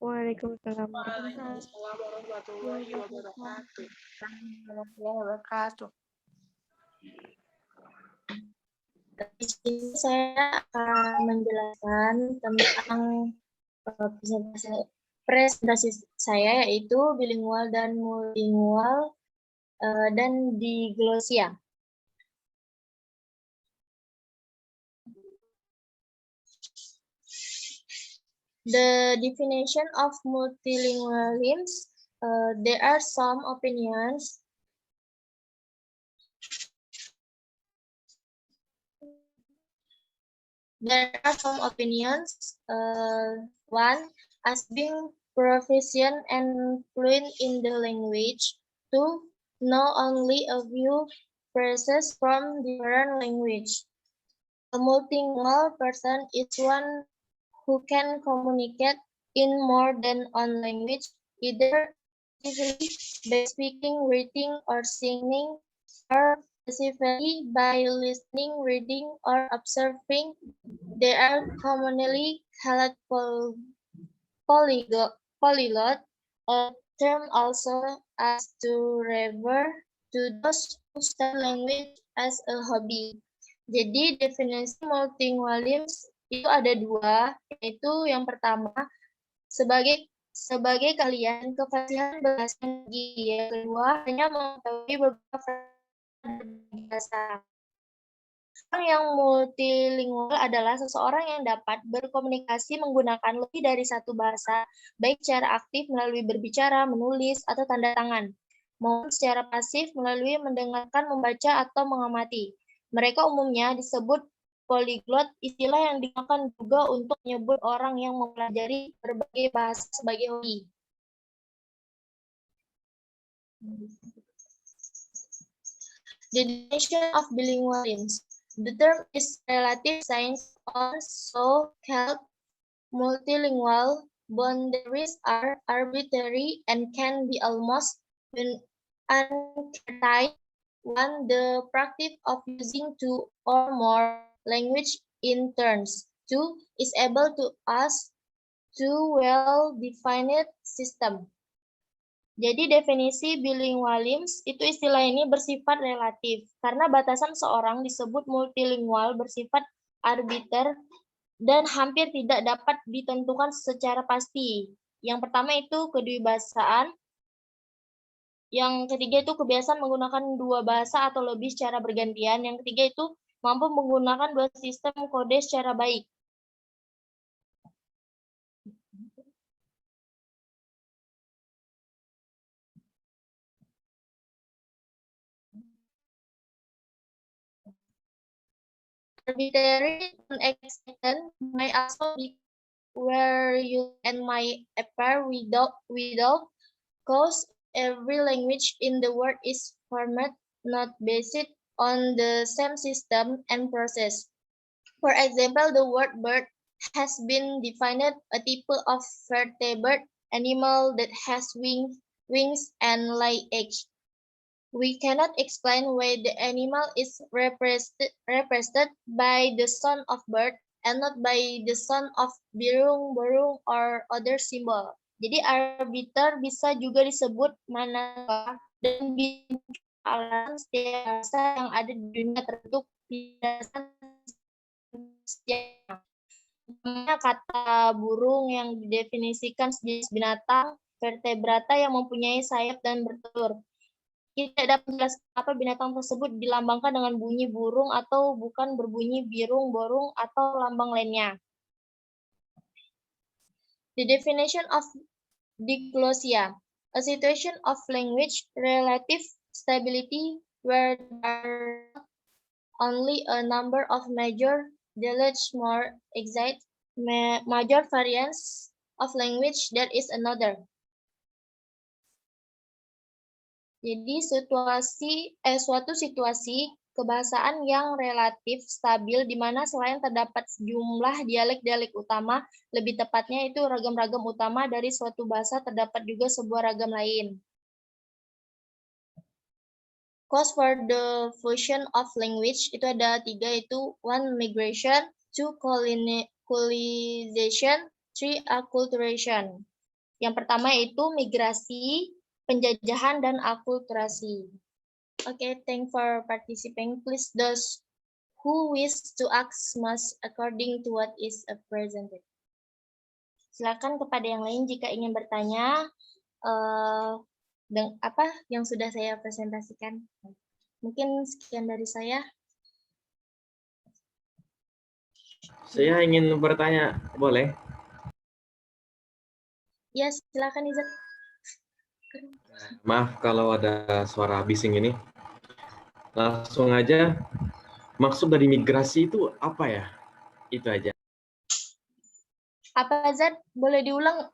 Waalaikumsalam Waalaikumsalam warahmatullahi wabarakatuh. Warahmatullahi wabarakatuh. Di sini saya akan menjelaskan tentang presentasi saya, yaitu bilingual dan multilingual dan diglosia. The definition of multilingualism, there are some opinions. One, as being proficient and fluent in the language. Two, know only a few phrases from different language. A multilingual person is one who can communicate in more than one language, either actively by speaking, reading, or singing, or passively by listening, reading, or observing. They are commonly called polyglot, a term also as to refer to those who study language as a hobby. Jadi definisi multilingualism itu ada dua, yaitu yang pertama sebagai kalian kefasihan bahasa, yang kedua hanya mengetahui beberapa bahasa. Orang yang multilingual adalah seseorang yang dapat berkomunikasi menggunakan lebih dari satu bahasa, baik secara aktif melalui berbicara, menulis, atau tanda tangan, maupun secara pasif melalui mendengarkan, membaca, atau mengamati. Mereka umumnya disebut polyglot, istilah yang digunakan juga untuk menyebut orang yang mempelajari berbagai bahasa sebagai hobi. The definition of bilingualism. The term is relative science, also called multilingual. Boundaries are arbitrary and can be almost uncertain. One, the practice of using two or more language in turns. Two, is able to us two well-defined system. Jadi definisi bilingualism itu istilah ini bersifat relatif karena batasan seorang disebut multilingual bersifat arbiter dan hampir tidak dapat ditentukan secara pasti. Yang pertama itu kedewasaan, yang ketiga itu kebiasaan menggunakan dua bahasa atau lebih secara bergantian, yang ketiga itu mampu menggunakan dua sistem kode secara baik. Arbitrary exception may also be where you and my appear without cause every language in the world is formed not based on the same system and process. For example, the word bird has been defined a type of vertebrate animal that has wings and lay eggs. We cannot explain why the animal is represented by the sound of bird and not by the sound of burung or other symbol. Jadi arbiter bisa juga disebut manakah dan alasan setiap bahasa yang ada di dunia terbentuk berdasarkan kata burung yang didefinisikan sejenis binatang vertebrata yang mempunyai sayap dan bertelur. Kita dapat menjelaskan apa binatang tersebut dilambangkan dengan bunyi burung atau bukan berbunyi birung, borung, atau lambang lainnya. The definition of diglosia, a situation of language relative stability where there are only a number of major dialects, more exact, major variants of language that is another. Jadi suatu situasi kebahasaan yang relatif stabil di mana selain terdapat sejumlah dialek-dialek utama, lebih tepatnya itu ragam-ragam utama dari suatu bahasa, terdapat juga sebuah ragam lain. Cause for the fusion of language itu ada 3, yaitu 1. Migration, 2. Colonization, 3. Acculturation. Yang pertama yaitu migrasi, penjajahan, dan akulturasi. Okay, thank for participating. Please those who wish to ask must according to what is presented. Silakan kepada yang lain jika ingin bertanya dengan apa yang sudah saya presentasikan. Mungkin sekian dari saya. Saya ingin bertanya, boleh? Ya, silakan Izat. Maaf kalau ada suara bising ini. Langsung aja, maksud dari migrasi itu apa ya? Itu aja. Apa Zat? Boleh diulang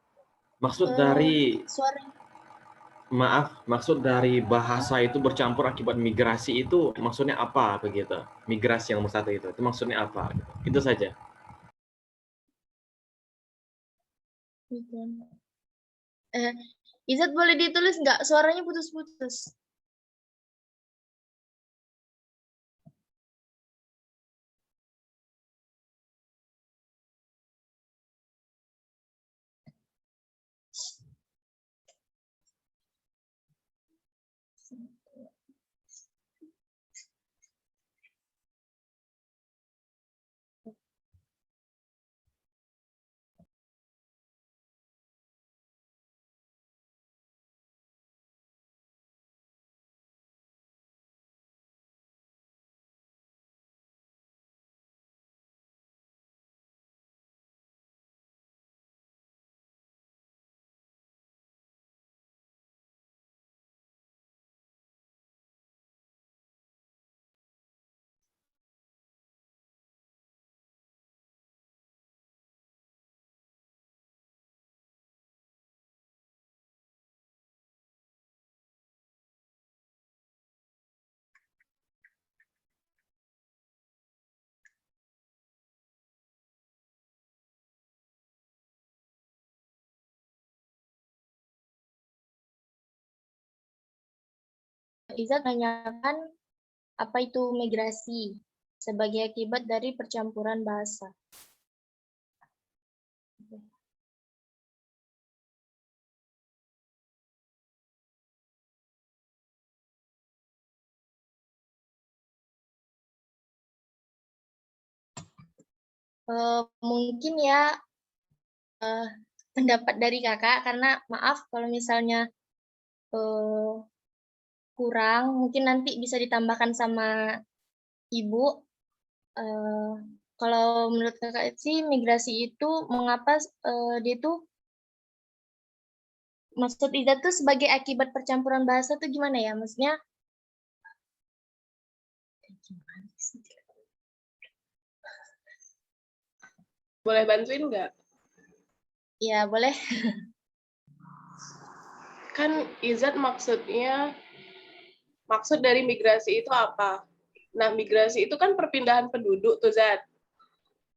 Maksud dari, suara? maaf, maksud dari bahasa itu bercampur akibat migrasi itu maksudnya apa begitu? Migrasi yang satu itu maksudnya apa? Itu saja. Izat boleh ditulis nggak? Suaranya putus-putus. Izat tanyakan apa itu migrasi sebagai akibat dari percampuran bahasa. Mungkin ya pendapat dari kakak, karena maaf kalau misalnya kurang, mungkin nanti bisa ditambahkan sama ibu. Kalau menurut kakak sih migrasi itu mengapa dia tuh maksud Ida tuh sebagai akibat percampuran bahasa tuh gimana ya? Maksudnya Boleh bantuin nggak? ya boleh. Kan Izat maksud dari migrasi itu apa? Nah, migrasi itu kan perpindahan penduduk tuh, Zat.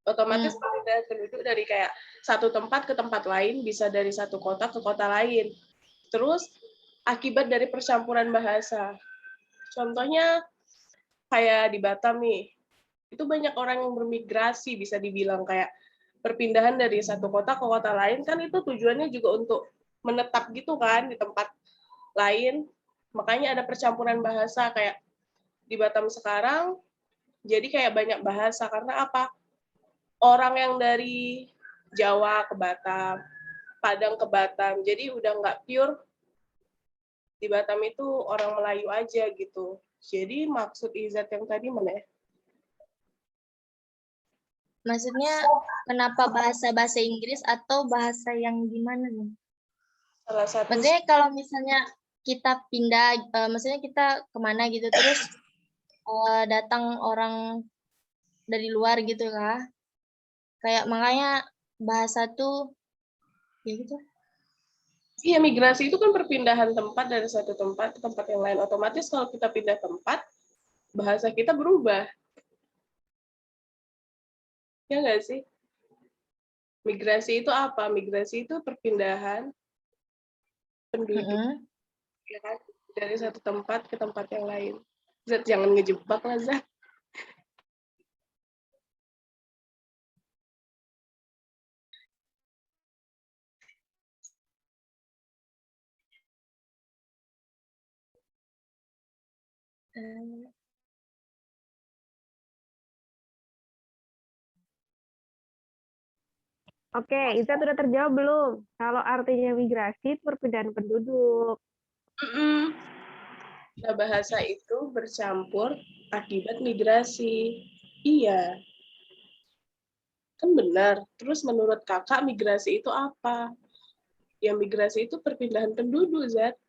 Otomatis perpindahan penduduk dari kayak satu tempat ke tempat lain, bisa dari satu kota ke kota lain. Terus, akibat dari percampuran bahasa. Contohnya, kayak di Batam nih, itu banyak orang yang bermigrasi, bisa dibilang kayak perpindahan dari satu kota ke kota lain, kan itu tujuannya juga untuk menetap gitu kan, di tempat lain. Makanya ada percampuran bahasa, kayak di Batam sekarang, jadi kayak banyak bahasa, karena apa? Orang yang dari Jawa ke Batam, Padang ke Batam, jadi udah nggak pure di Batam itu orang Melayu aja gitu. Jadi maksud Izat yang tadi mana ya? Maksudnya kenapa bahasa Inggris atau bahasa yang gimana nih? Salah satu. Maksudnya kalau misalnya kita pindah, maksudnya kita kemana gitu, terus datang orang dari luar gitu kah? Kayak makanya bahasa tuh ya gitu. Iya, migrasi itu kan perpindahan tempat dari satu tempat ke tempat yang lain. Otomatis kalau kita pindah tempat, bahasa kita berubah. Ya nggak sih? Migrasi itu apa? Migrasi itu perpindahan penduduk, ya kan? Dari satu tempat ke tempat yang lain. Zat, jangan ngejebak lah, Zat. Eh, Oke, Iza sudah terjawab belum? Kalau artinya migrasi itu perpindahan penduduk. Mm-mm. Nah, bahasa itu bercampur akibat migrasi. Iya, kan benar. Terus menurut kakak migrasi itu apa? Ya migrasi itu perpindahan penduduk, Zat.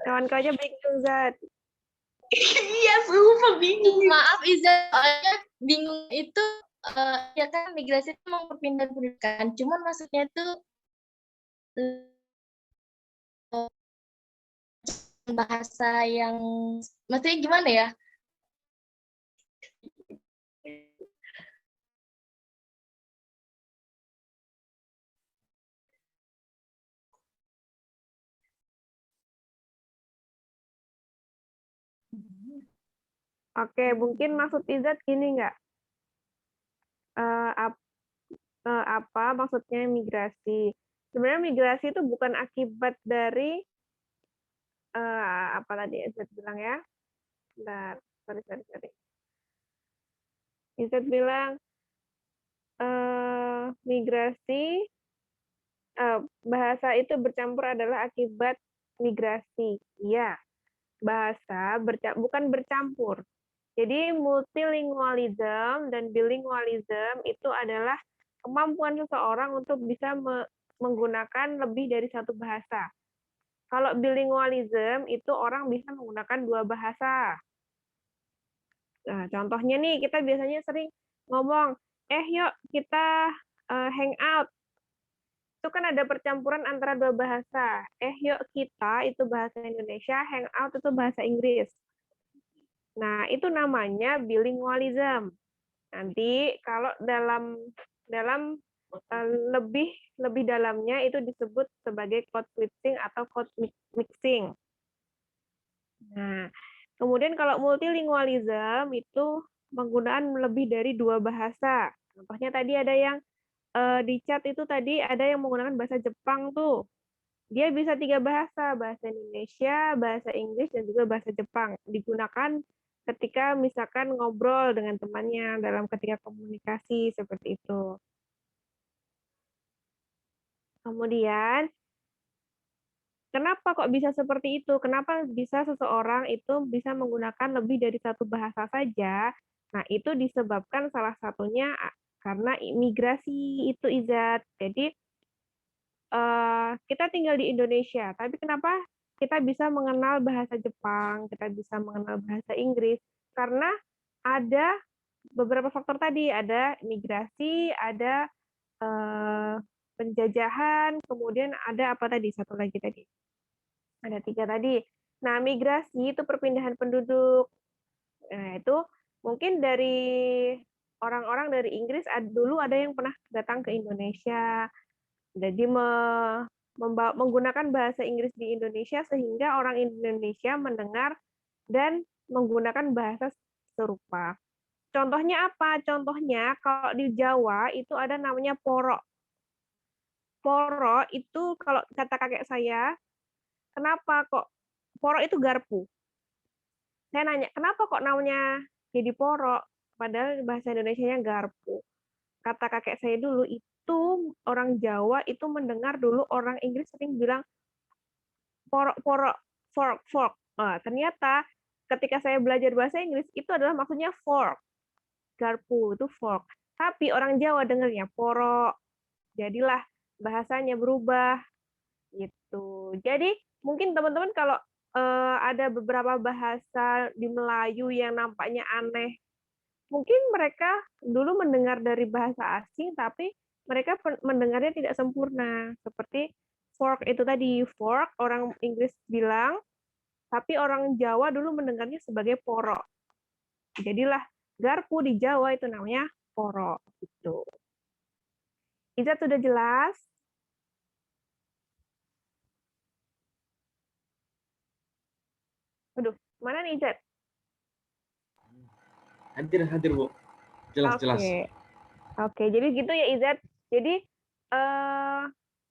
Kawan kau aja bingung, Zat. Iya, sumpah bingung. Maaf Iza, soalnya bingung itu ya kan migrasi itu memang perpindahan pendidikan. Cuman maksudnya itu bahasa yang maksudnya gimana ya? Oke, mungkin maksud Izzat gini nggak? Apa maksudnya migrasi? Sebenarnya migrasi itu bukan akibat dari apa tadi Izzat bilang ya? Bentar, sorry. Izzat bilang migrasi bahasa itu bercampur adalah akibat migrasi. Iya, bahasa bukan bercampur. Jadi multilingualism dan bilingualism itu adalah kemampuan seseorang untuk bisa menggunakan lebih dari satu bahasa. Kalau bilingualism itu orang bisa menggunakan dua bahasa. Nah, contohnya nih kita biasanya sering ngomong, yuk kita hang out. Itu kan ada percampuran antara dua bahasa. Yuk kita itu bahasa Indonesia, hang out itu bahasa Inggris. Nah, itu namanya bilingualism. Nanti kalau dalam dalam lebih dalamnya itu disebut sebagai code switching atau code mixing. Nah, kemudian kalau multilingualism itu penggunaan lebih dari dua bahasa. Contohnya tadi ada yang di chat itu tadi ada yang menggunakan bahasa Jepang tuh. Dia bisa tiga bahasa, bahasa Indonesia, bahasa Inggris, dan juga bahasa Jepang. Digunakan ketika misalkan ngobrol dengan temannya dalam ketika komunikasi seperti itu. Kemudian, kenapa kok bisa seperti itu? Kenapa bisa seseorang itu bisa menggunakan lebih dari satu bahasa saja? Nah, itu disebabkan salah satunya karena imigrasi itu, Izat. Jadi, kita tinggal di Indonesia, tapi kenapa kita bisa mengenal bahasa Jepang, kita bisa mengenal bahasa Inggris? Karena ada beberapa faktor tadi, ada migrasi, ada penjajahan, kemudian ada apa tadi? Satu lagi tadi. Ada tiga tadi. Nah, migrasi itu perpindahan penduduk. Nah, itu mungkin dari orang-orang dari Inggris dulu ada yang pernah datang ke Indonesia. Jadi menggunakan bahasa Inggris di Indonesia sehingga orang Indonesia mendengar dan menggunakan bahasa serupa. Contohnya apa? Contohnya kalau di Jawa itu ada namanya poro. Poro itu kalau kata kakek saya, kenapa kok poro itu garpu? Saya nanya, kenapa kok namanya jadi poro? Padahal bahasa Indonesianya garpu. Kata kakek saya dulu itu orang Jawa itu mendengar dulu orang Inggris sering bilang poro, poro, fork. Nah, ternyata ketika saya belajar bahasa Inggris itu adalah maksudnya fork. Garpu itu fork. Tapi orang Jawa dengarnya poro. Jadilah bahasanya berubah gitu. Jadi mungkin teman-teman kalau ada beberapa bahasa di Melayu yang nampaknya aneh, mungkin mereka dulu mendengar dari bahasa asing, tapi mereka mendengarnya tidak sempurna. Seperti fork itu tadi, fork orang Inggris bilang, tapi orang Jawa dulu mendengarnya sebagai poro. Jadilah garpu di Jawa itu namanya poro. Gitu. Izat sudah jelas? Aduh, mana nih Izat? Hadir Bu. Jelas. Oke, jadi gitu ya Izat. Jadi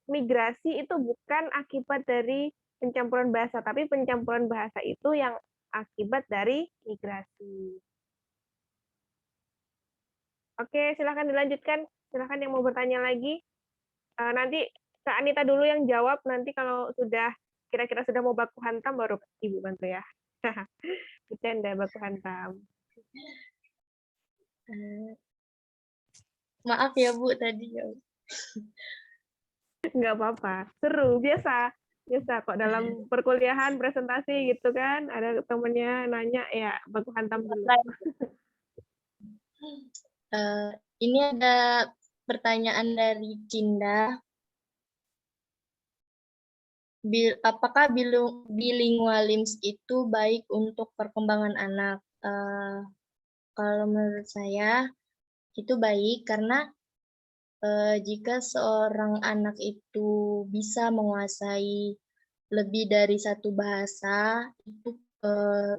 migrasi itu bukan akibat dari pencampuran bahasa, tapi pencampuran bahasa itu yang akibat dari migrasi. Oke, silahkan dilanjutkan. Silahkan yang mau bertanya lagi. Nanti Kak Anita dulu yang jawab, nanti kalau sudah kira-kira sudah mau baku hantam baru Ibu bantu ya. Bercanda baku hantam. Maaf ya Bu tadi ya. Nggak apa-apa, seru, biasa. Biasa kok dalam perkuliahan presentasi gitu kan, ada temennya nanya ya baku hantam dulu. Ini ada pertanyaan dari Cinda. Apakah bilingualism itu baik untuk perkembangan anak? Kalau menurut saya itu baik karena jika seorang anak itu bisa menguasai lebih dari satu bahasa, itu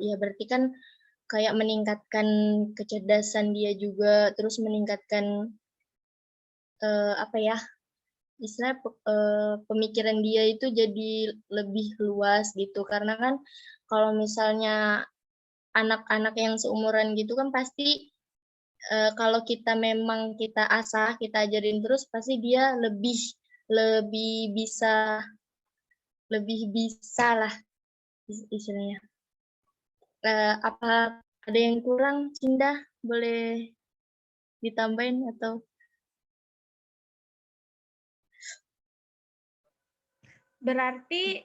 ya berarti kan kayak meningkatkan kecerdasan dia juga, terus meningkatkan apa ya, istilah pemikiran dia itu jadi lebih luas gitu. Karena kan kalau misalnya anak-anak yang seumuran gitu kan pasti kalau kita memang kita asah, kita ajarin terus pasti dia lebih bisa lah istilahnya. Apa ada yang kurang, Cinda? Boleh ditambahin atau? Berarti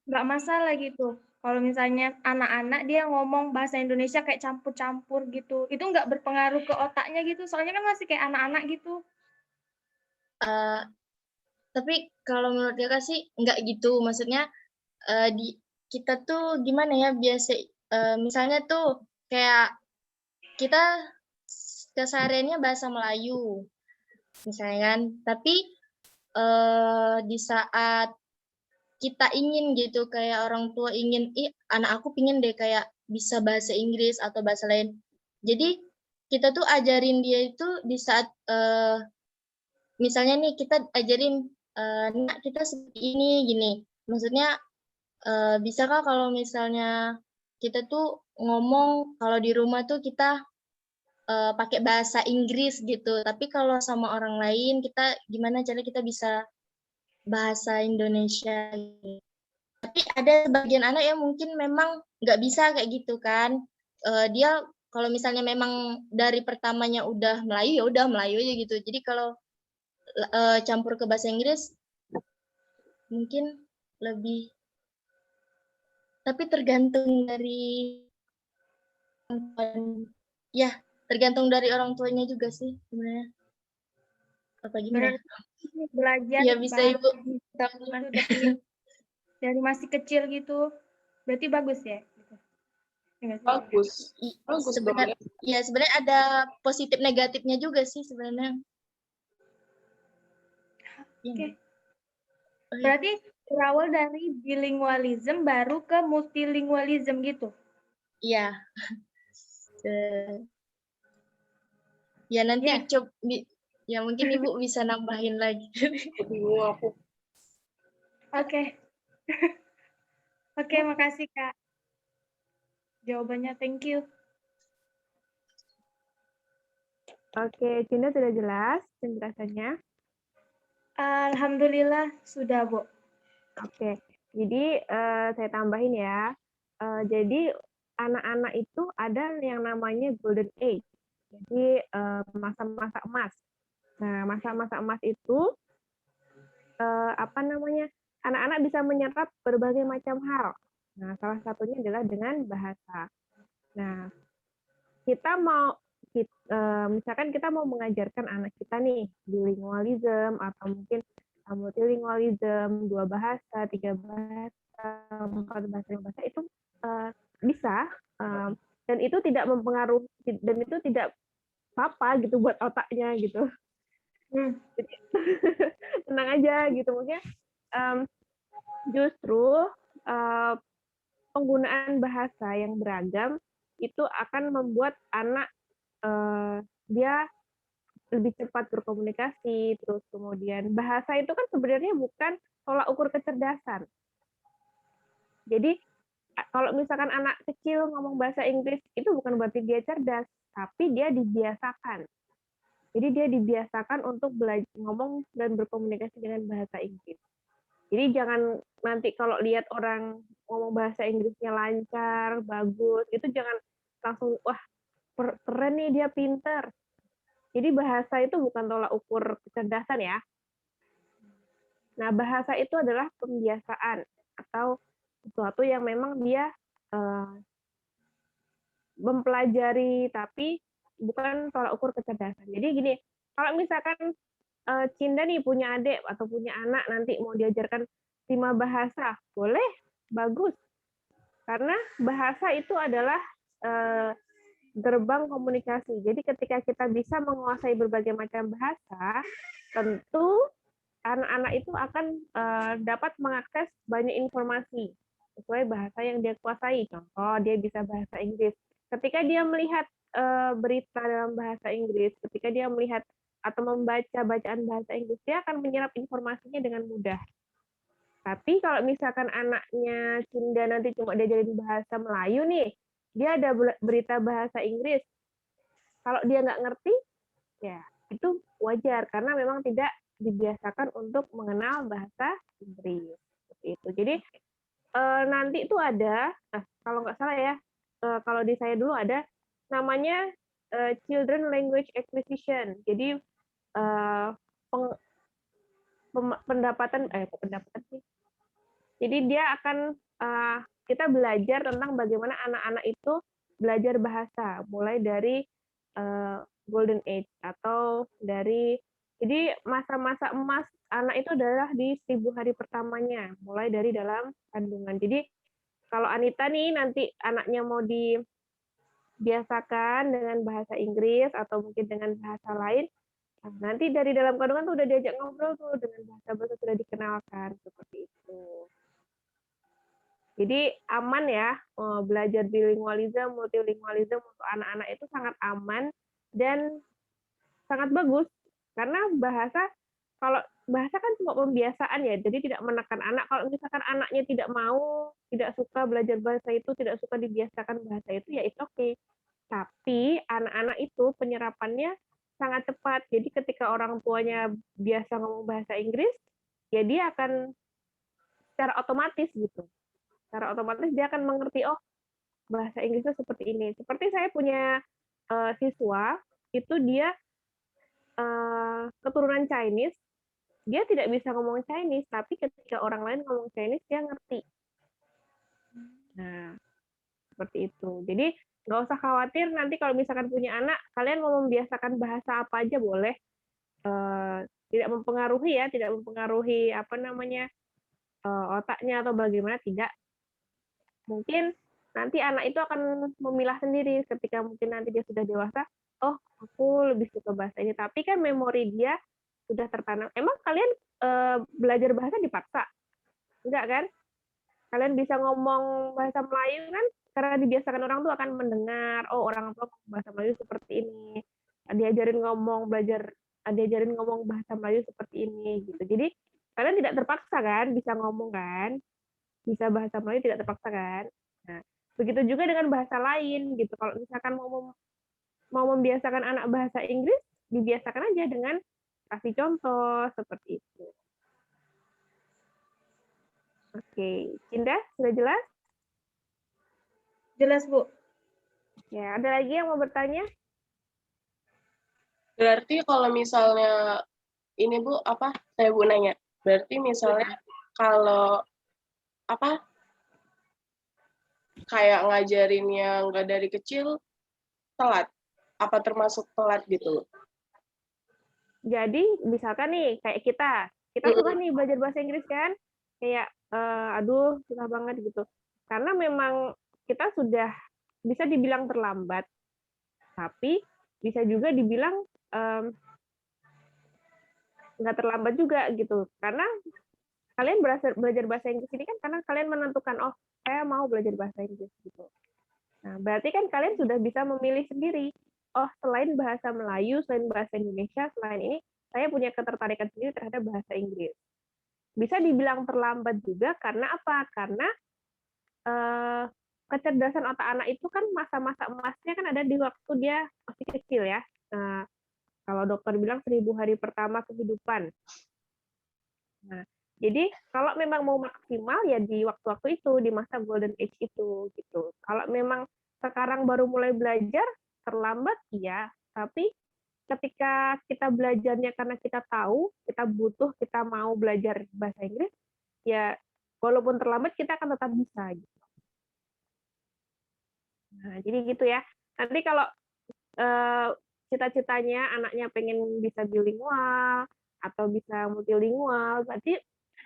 nggak masalah gitu. Kalau misalnya anak-anak dia ngomong bahasa Indonesia kayak campur-campur gitu, itu nggak berpengaruh ke otaknya gitu. Soalnya kan masih kayak anak-anak gitu. Tapi kalau menurut Kakak sih nggak gitu. Maksudnya kita tuh gimana ya biasa misalnya tuh kayak kita kesehariannya bahasa Melayu misalnya kan, tapi di saat kita ingin gitu kayak orang tua ingin anak aku pingin deh kayak bisa bahasa Inggris atau bahasa lain, jadi kita tuh ajarin dia itu di saat misalnya nih kita ajarin nak kita seperti ini gini, maksudnya bisakah kalau misalnya kita tuh ngomong kalau di rumah tuh kita pakai bahasa Inggris gitu, tapi kalau sama orang lain kita gimana cara kita bisa bahasa Indonesia gitu. Tapi ada sebagian anak yang mungkin memang nggak bisa kayak gitu kan. Dia kalau misalnya memang dari pertamanya udah Melayu ya udah Melayu aja gitu. Jadi kalau campur ke bahasa Inggris mungkin lebih, tapi tergantung dari ya tergantung dari orang tuanya juga sih sebenarnya. Apa gimana? Berarti belajar Ya bisa bahasa Ibu. itu dari masih kecil gitu. Berarti bagus ya? Gitu. Bagus. Bagus dong ya. Ya sebenarnya ada positif negatifnya juga sih sebenarnya. Oke. Berarti berawal dari bilingualism baru ke multilingualism gitu. Iya. Ya nanti ya mungkin Ibu bisa nambahin lagi. Bingung aku. Oke. Oke, makasih Kak. Jawabannya thank you. Oke, Cinda sudah jelas penjelasannya. Alhamdulillah sudah, Bu. Oke, jadi saya tambahin ya. Jadi anak-anak itu ada yang namanya golden age. Jadi masa-masa emas. Nah, masa-masa emas itu apa namanya? Anak-anak bisa menyerap berbagai macam hal. Nah, salah satunya adalah dengan bahasa. Nah, misalkan kita mau mengajarkan anak kita nih bilingualism atau mungkin multilingualism, 2 bahasa, 3 bahasa, 4 bahasa, 5 bahasa itu bisa dan itu tidak mempengaruhi dan itu tidak apa-apa gitu buat otaknya gitu. Jadi, tenang aja gitu, maksudnya justru penggunaan bahasa yang beragam itu akan membuat anak dia lebih cepat berkomunikasi, terus kemudian bahasa itu kan sebenarnya bukan tolak ukur kecerdasan. Jadi kalau misalkan anak kecil ngomong bahasa Inggris itu bukan berarti dia cerdas, tapi dia dibiasakan. Jadi dia dibiasakan untuk belajar ngomong dan berkomunikasi dengan bahasa Inggris. Jadi jangan nanti kalau lihat orang ngomong bahasa Inggrisnya lancar, bagus, itu jangan langsung wah keren nih dia pinter. Jadi bahasa itu bukan tolak ukur kecerdasan ya. Nah, bahasa itu adalah pembiasaan atau sesuatu yang memang dia mempelajari tapi bukan tolak ukur kecerdasan. Jadi gini, kalau misalkan Cinda nih punya adik atau punya anak nanti mau diajarkan 5 bahasa, boleh, bagus. Karena bahasa itu adalah gerbang komunikasi. Jadi ketika kita bisa menguasai berbagai macam bahasa, tentu anak-anak itu akan dapat mengakses banyak informasi sesuai bahasa yang dia kuasai. Contoh, dia bisa bahasa Inggris. Ketika dia melihat berita dalam bahasa Inggris, ketika dia melihat atau membaca bacaan bahasa Inggris, dia akan menyerap informasinya dengan mudah. Tapi kalau misalkan anaknya Cinda nanti cuma diajarin bahasa Melayu nih, dia ada berita bahasa Inggris. Kalau dia nggak ngerti, ya itu wajar karena memang tidak dibiasakan untuk mengenal bahasa Inggris. Seperti itu. Jadi nanti itu ada, kalau nggak salah ya, kalau di saya dulu ada namanya Children Language Acquisition. Jadi pendapatan sih. Jadi dia akan kita belajar tentang bagaimana anak-anak itu belajar bahasa, mulai dari golden age atau dari jadi masa-masa emas anak itu adalah di 1000 hari pertamanya, mulai dari dalam kandungan. Jadi kalau Anita nih nanti anaknya mau dibiasakan dengan bahasa Inggris atau mungkin dengan bahasa lain, nanti dari dalam kandungan tuh udah diajak ngobrol tuh dengan bahasa-bahasa sudah dikenalkan seperti itu. Jadi aman ya, belajar bilingualisme, multilingualisme untuk anak-anak itu sangat aman dan sangat bagus karena kalau bahasa kan cuma pembiasaan ya, jadi tidak menekan anak. Kalau misalkan anaknya tidak mau, tidak suka belajar bahasa itu, tidak suka dibiasakan bahasa itu, ya itu oke. Tapi anak-anak itu penyerapannya sangat cepat. Jadi ketika orang tuanya biasa ngomong bahasa Inggris, ya dia akan secara otomatis gitu. Secara otomatis dia akan mengerti, oh bahasa Inggrisnya seperti ini. Seperti saya punya siswa, itu dia keturunan Chinese, dia tidak bisa ngomong Chinese, tapi ketika orang lain ngomong Chinese, dia ngerti. Nah, seperti itu. Jadi nggak usah khawatir nanti kalau misalkan punya anak, kalian mau membiasakan bahasa apa aja boleh. Tidak mempengaruhi ya, tidak mempengaruhi otaknya atau bagaimana, tidak. Mungkin nanti anak itu akan memilah sendiri ketika mungkin nanti dia sudah dewasa, oh aku lebih suka bahasa ini, tapi kan memori dia sudah tertanam. Emang kalian belajar bahasa dipaksa? Enggak kan? Kalian bisa ngomong bahasa Melayu kan karena dibiasakan orang tua akan mendengar, oh orang tua bahasa Melayu seperti ini, diajarin ngomong bahasa Melayu seperti ini gitu. Jadi kalian tidak terpaksa kan bisa ngomong kan, bisa bahasa Melayu tidak terpaksa kan. Nah, begitu juga dengan bahasa lain gitu. Kalau misalkan mau membiasakan anak bahasa Inggris, dibiasakan aja dengan kasih contoh seperti itu. Oke, Cinda, sudah jelas? Jelas, Bu. Ya, ada lagi yang mau bertanya? Berarti kalau misalnya ini Bu, saya Bu nanya. Berarti misalnya kalau kayak ngajarin yang nggak dari kecil telat, apa termasuk telat gitu? Jadi misalkan nih kayak kita susah nih belajar bahasa Inggris kan, kayak aduh susah banget gitu. Karena memang kita sudah bisa dibilang terlambat, tapi bisa juga dibilang nggak terlambat juga gitu. Karena kalian belajar bahasa Inggris ini kan karena kalian menentukan, oh saya mau belajar bahasa Inggris gitu. Nah, berarti kan kalian sudah bisa memilih sendiri. Oh, selain bahasa Melayu, selain bahasa Indonesia, selain ini, saya punya ketertarikan sendiri terhadap bahasa Inggris. Bisa dibilang terlambat juga karena apa? Karena kecerdasan otak anak itu kan masa-masa emasnya kan ada di waktu dia masih kecil ya. Nah, kalau dokter bilang 1000 hari pertama kehidupan. Nah, jadi kalau memang mau maksimal ya di waktu-waktu itu, di masa golden age itu gitu. Kalau memang sekarang baru mulai belajar, terlambat iya, tapi ketika kita belajarnya karena kita tahu, kita butuh, kita mau belajar bahasa Inggris, ya walaupun terlambat kita akan tetap bisa gitu. Nah, jadi gitu ya. Nanti kalau eh, cita-citanya anaknya pengen bisa bilingual atau bisa multilingual, berarti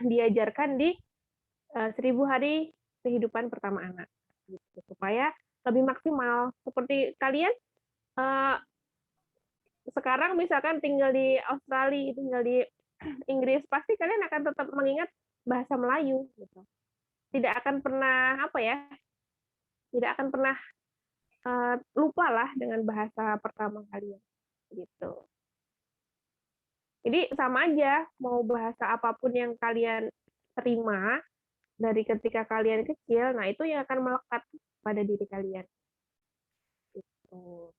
diajarkan di 1000 hari kehidupan pertama anak, gitu, supaya lebih maksimal. Seperti kalian sekarang misalkan tinggal di Australia, tinggal di Inggris, pasti kalian akan tetap mengingat bahasa Melayu, gitu. Tidak akan pernah apa ya, tidak akan pernah lupa lah dengan bahasa pertama kalian, gitu. Jadi sama aja, mau bahasa apapun yang kalian terima dari ketika kalian kecil, nah itu yang akan melekat pada diri kalian. Gitu.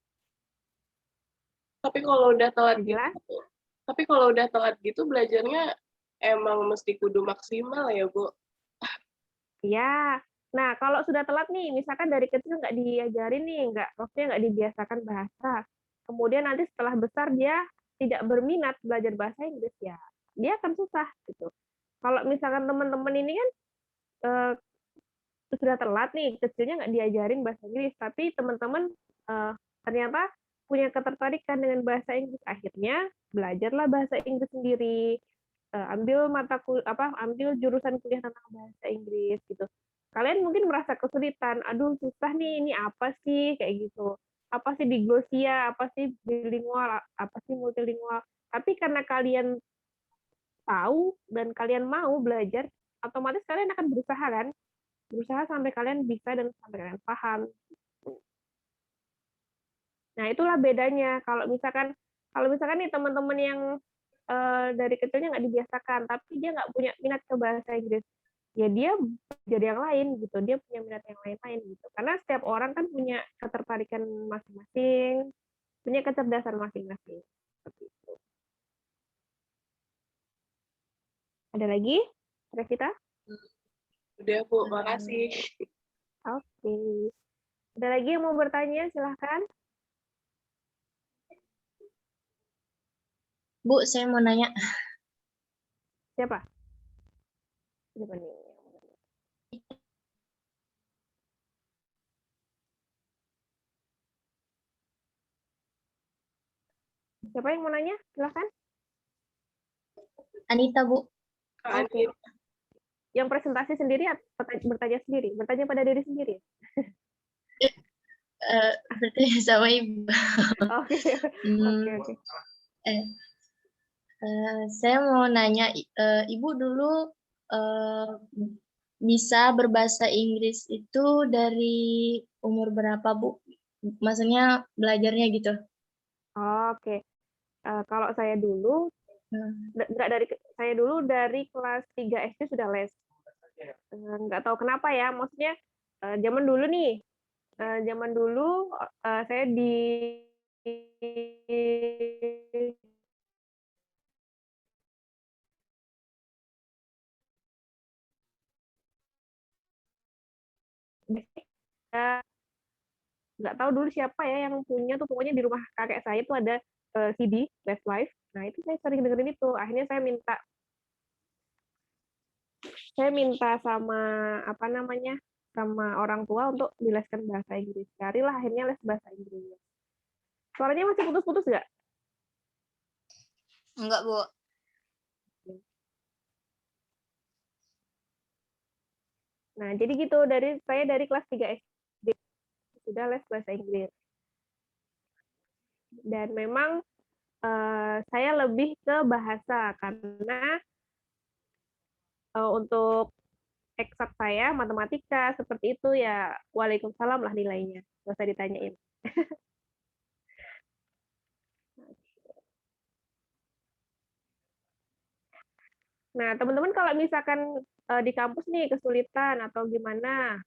Tapi kalau udah telat Jelas? gitu, tapi kalau udah telat gitu belajarnya emang mesti kudu maksimal ya, Bu. Ya. Nah, kalau sudah telat nih, misalkan dari kecil nggak diajarin nih, maksudnya nggak dibiasakan bahasa. Kemudian nanti setelah besar dia tidak berminat belajar bahasa Inggris, ya dia akan susah gitu. Kalau misalkan teman-teman ini kan sudah telat nih, kecilnya nggak diajarin bahasa Inggris, tapi teman-teman ternyata punya ketertarikan dengan bahasa Inggris, akhirnya belajarlah bahasa Inggris sendiri, ambil ambil jurusan kuliah tentang bahasa Inggris gitu. Kalian mungkin merasa kesulitan, aduh susah nih, ini apa sih kayak gitu. Apa sih diglosia, apa sih bilingual, apa sih multilingual. Tapi karena kalian tahu dan kalian mau belajar, otomatis kalian akan berusaha kan? Berusaha sampai kalian bisa dan sampai kalian paham. Nah, itulah bedanya. Kalau misalkan nih teman-teman yang dari kecilnya nggak dibiasakan, tapi dia nggak punya minat ke bahasa Inggris, ya dia belajar yang lain gitu. Dia punya minat yang lain-lain gitu. Karena setiap orang kan punya ketertarikan masing-masing, punya kecerdasan masing-masing. Seperti itu. Ada lagi, Revita? Udah, Bu, makasih. Oke. Ada lagi yang mau bertanya? Silahkan. Bu, saya mau nanya. Siapa? Siapa nih? Siapa yang mau nanya? Silahkan. Anita, Bu. Kak Oke. Adit. Yang presentasi sendiri atau bertanya sendiri? Bertanya pada diri sendiri? Bertanya sama Ibu. Oke. Hmm, Oke. Saya mau nanya, Ibu dulu bisa berbahasa Inggris itu dari umur berapa, Bu? Maksudnya belajarnya gitu. Oke. Kalau saya dulu, nggak saya dulu dari kelas 3 SD sudah les. Nggak tahu kenapa ya, maksudnya zaman dulu nih, zaman dulu saya di nggak tahu dulu siapa ya yang punya tuh, pokoknya di rumah kakek saya tuh ada CD Westlife. Nah itu saya sering dengerin itu. Akhirnya saya minta sama apa namanya, sama orang tua untuk dileskan bahasa Inggris. Carilah akhirnya les bahasa Inggris. Suaranya masih putus-putus nggak? Enggak, Bu. Nah, jadi gitu, saya dari kelas 3 SD sudah les bahasa Inggris. Dan memang saya lebih ke bahasa karena untuk eksak saya matematika seperti itu ya, waalaikumsalam lah nilainya, nggak usah ditanyain. Nah, teman-teman kalau misalkan di kampus nih kesulitan atau gimana,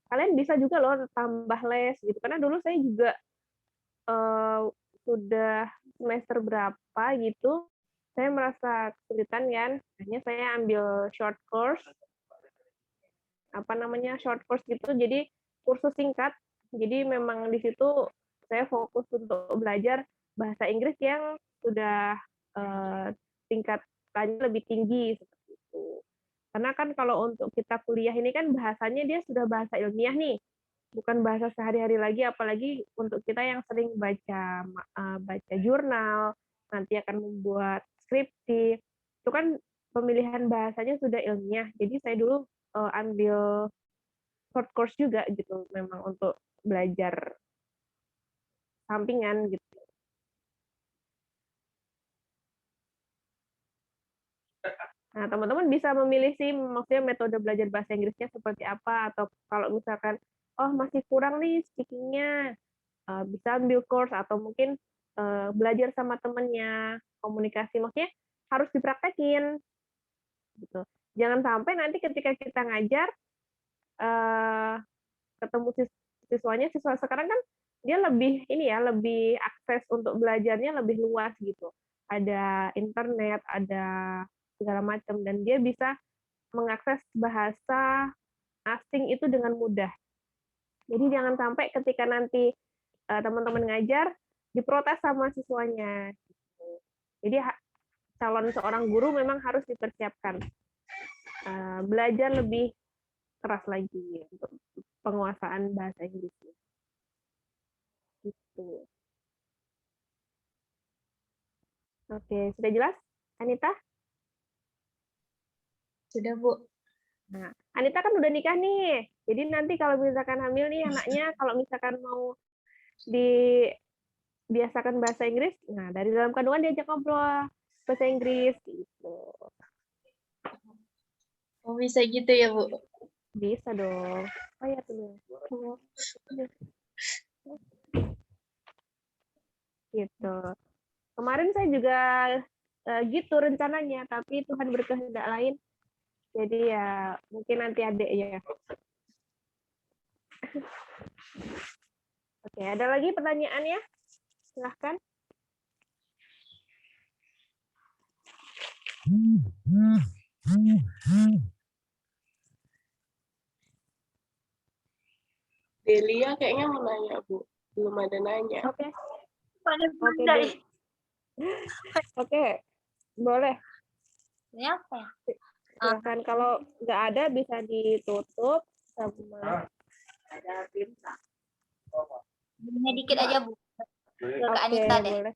kalian bisa juga loh tambah les gitu. Karena dulu saya juga sudah semester berapa gitu, saya merasa kesulitan kan, akhirnya saya ambil short course, short course gitu, jadi kursus singkat. Jadi memang di situ saya fokus untuk belajar bahasa Inggris yang sudah tingkatannya lebih tinggi seperti itu. Karena kan kalau untuk kita kuliah ini kan bahasanya dia sudah bahasa ilmiah nih, bukan bahasa sehari-hari lagi, apalagi untuk kita yang sering baca jurnal, nanti akan membuat skripsi, itu kan pemilihan bahasanya sudah ilmiah. Jadi saya dulu ambil short course juga gitu, memang untuk belajar sampingan gitu. Nah, teman-teman bisa memilih sih, maksudnya metode belajar bahasa Inggrisnya seperti apa, atau kalau misalkan, oh masih kurang nih speaking-nya, bisa ambil course, atau mungkin belajar sama temennya, komunikasi, maksudnya harus dipraktekin. Gitu. Jangan sampai nanti ketika kita ngajar, ketemu siswanya, siswa sekarang kan dia lebih akses untuk belajarnya lebih luas gitu. Ada internet, ada segala macam, dan dia bisa mengakses bahasa asing itu dengan mudah. Jadi jangan sampai ketika nanti teman-teman ngajar diprotes sama siswanya. Jadi calon seorang guru memang harus dipersiapkan belajar lebih keras lagi untuk penguasaan bahasa Inggris. Gitu. Oke, sudah jelas, Anita? Sudah, Bu. Nah, Anita kan udah nikah nih. Jadi nanti kalau misalkan hamil nih anaknya, kalau misalkan mau dibiasakan bahasa Inggris, nah dari dalam kandungan diajak ngobrol bahasa Inggris gitu. Oh, bisa gitu ya, Bu? Bisa dong. Oh ya tuh. Gitu. Kemarin saya juga gitu rencananya, tapi Tuhan berkehendak lain. Jadi ya mungkin nanti adek ya. Oke, ada lagi pertanyaannya? Silahkan. Delia kayaknya mau nanya, Bu. Belum ada nanya. Oke. Oke, oke, boleh. Ini apa ya? Silahkan, kalau nggak ada bisa ditutup sama ada bintang. Ini dikit aja, Bu. Ke Kak Oke, Anita deh. boleh.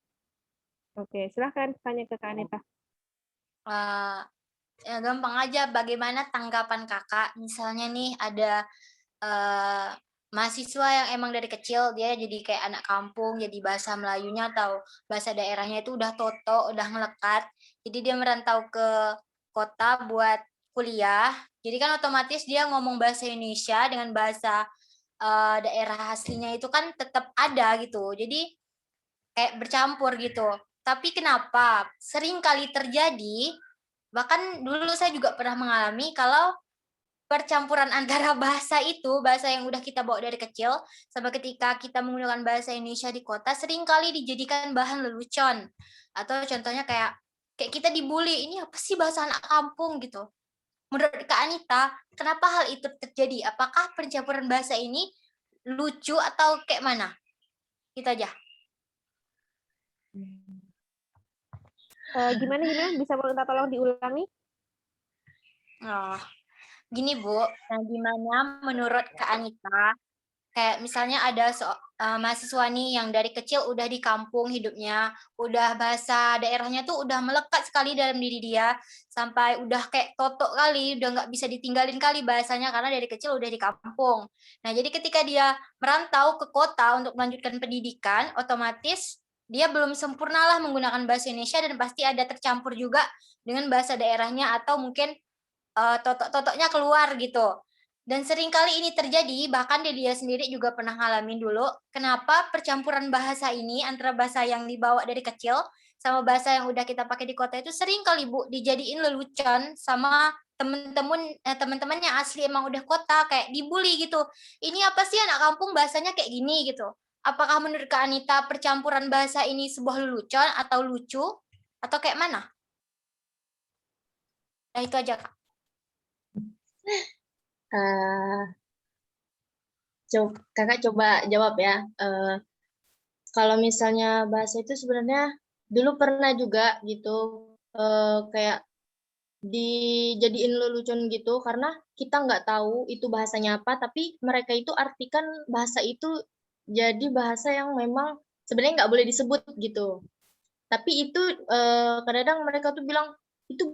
Oke, silahkan tanya ke Kak Anita. Ya, gampang aja, bagaimana tanggapan kakak misalnya nih ada mahasiswa yang emang dari kecil dia jadi kayak anak kampung, jadi bahasa Melayunya atau bahasa daerahnya itu udah toto, udah melekat, jadi dia merantau ke kota buat kuliah, jadi kan otomatis dia ngomong bahasa Indonesia dengan bahasa daerah aslinya itu kan tetap ada gitu, jadi kayak bercampur gitu. Tapi kenapa sering kali terjadi, bahkan dulu saya juga pernah mengalami kalau percampuran antara bahasa itu, bahasa yang udah kita bawa dari kecil, sama ketika kita menggunakan bahasa Indonesia di kota, sering kali dijadikan bahan lelucon. Atau contohnya kayak kita dibully, ini apa sih bahasa anak kampung gitu. Menurut Kak Anita, kenapa hal itu terjadi? Apakah pencampuran bahasa ini lucu atau kayak mana? Kita aja. Gimana? Bisa minta tolong diulangi? Oh, gini Bu, nah gimana menurut Kak Anita, kayak misalnya ada mahasiswa nih yang dari kecil udah di kampung hidupnya, udah bahasa daerahnya tuh udah melekat sekali dalam diri dia, sampai udah kayak totok kali, udah nggak bisa ditinggalin kali bahasanya karena dari kecil udah di kampung. Nah jadi ketika dia merantau ke kota untuk melanjutkan pendidikan, otomatis dia belum sempurna lah menggunakan bahasa Indonesia dan pasti ada tercampur juga dengan bahasa daerahnya atau mungkin totok-totoknya keluar gitu. Dan seringkali ini terjadi, bahkan dia sendiri juga pernah ngalamin dulu, kenapa percampuran bahasa ini antara bahasa yang dibawa dari kecil sama bahasa yang udah kita pakai di kota itu sering kali Bu dijadiin lelucon sama teman-teman yang asli emang udah kota kayak dibully gitu. Ini apa sih anak kampung bahasanya kayak gini gitu. Apakah menurut Kak Anita percampuran bahasa ini sebuah lelucon atau lucu atau kayak mana? Nah itu aja Kak. Kakak coba jawab ya. Kalau misalnya bahasa itu sebenarnya dulu pernah juga gitu, kayak dijadiin lelucon gitu karena kita nggak tahu itu bahasanya apa, tapi mereka itu artikan bahasa itu jadi bahasa yang memang sebenarnya nggak boleh disebut gitu. Tapi itu kadang-kadang mereka tuh bilang itu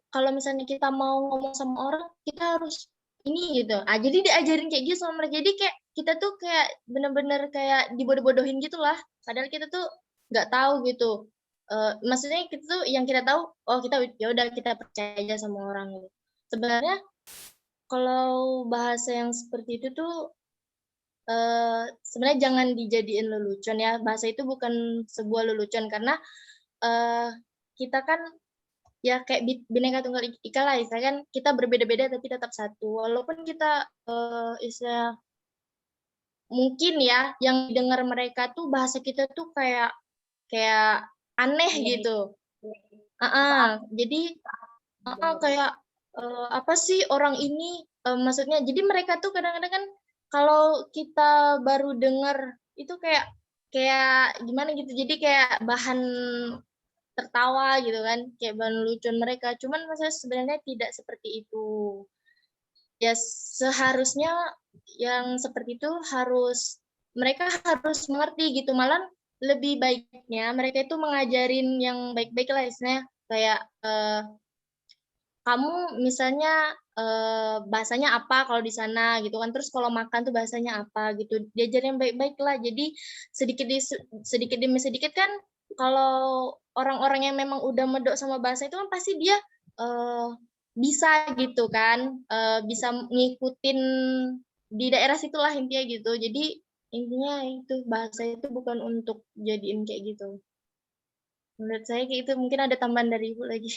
kalau misalnya kita mau ngomong sama orang kita harus ini gitu. Jadi diajarin kayak gitu sama mereka. Jadi kayak kita tuh kayak bener-bener kayak dibodoh-bodohin gitulah. Padahal kita tuh nggak tahu gitu. Maksudnya kita tuh yang kita tahu, oh kita ya udah kita percaya aja sama orang gitu. Sebenarnya kalau bahasa yang seperti itu tuh sebenarnya jangan dijadiin lelucon ya. Bahasa itu bukan sebuah lelucon karena kita kan ya kayak Bhinneka Tunggal Ika lah, istilahnya kan kita berbeda-beda tapi tetap satu. Walaupun kita istilah mungkin ya yang didengar mereka tuh bahasa kita tuh kayak aneh gitu. Jadi kayak apa sih orang ini maksudnya. Jadi mereka tuh kadang-kadang kan kalau kita baru dengar itu kayak gimana gitu. Jadi kayak bahan tertawa gitu kan, kayak bahan lucuan mereka. Cuman maksudnya sebenarnya tidak seperti itu. Ya seharusnya yang seperti itu mereka harus mengerti gitu. Malah lebih baiknya mereka itu mengajarin yang baik-baik lah istilahnya. Kayak kamu misalnya bahasanya apa kalau di sana gitu kan, terus kalau makan tuh bahasanya apa gitu, diajarin yang baik-baik lah. Jadi sedikit demi sedikit kan kalau orang-orang yang memang udah medok sama bahasa itu kan pasti dia bisa gitu kan, bisa ngikutin di daerah situlah intinya gitu. Jadi intinya itu bahasa itu bukan untuk jadiin kayak gitu. Menurut saya kayak itu. Mungkin ada tambahan dari Ibu lagi.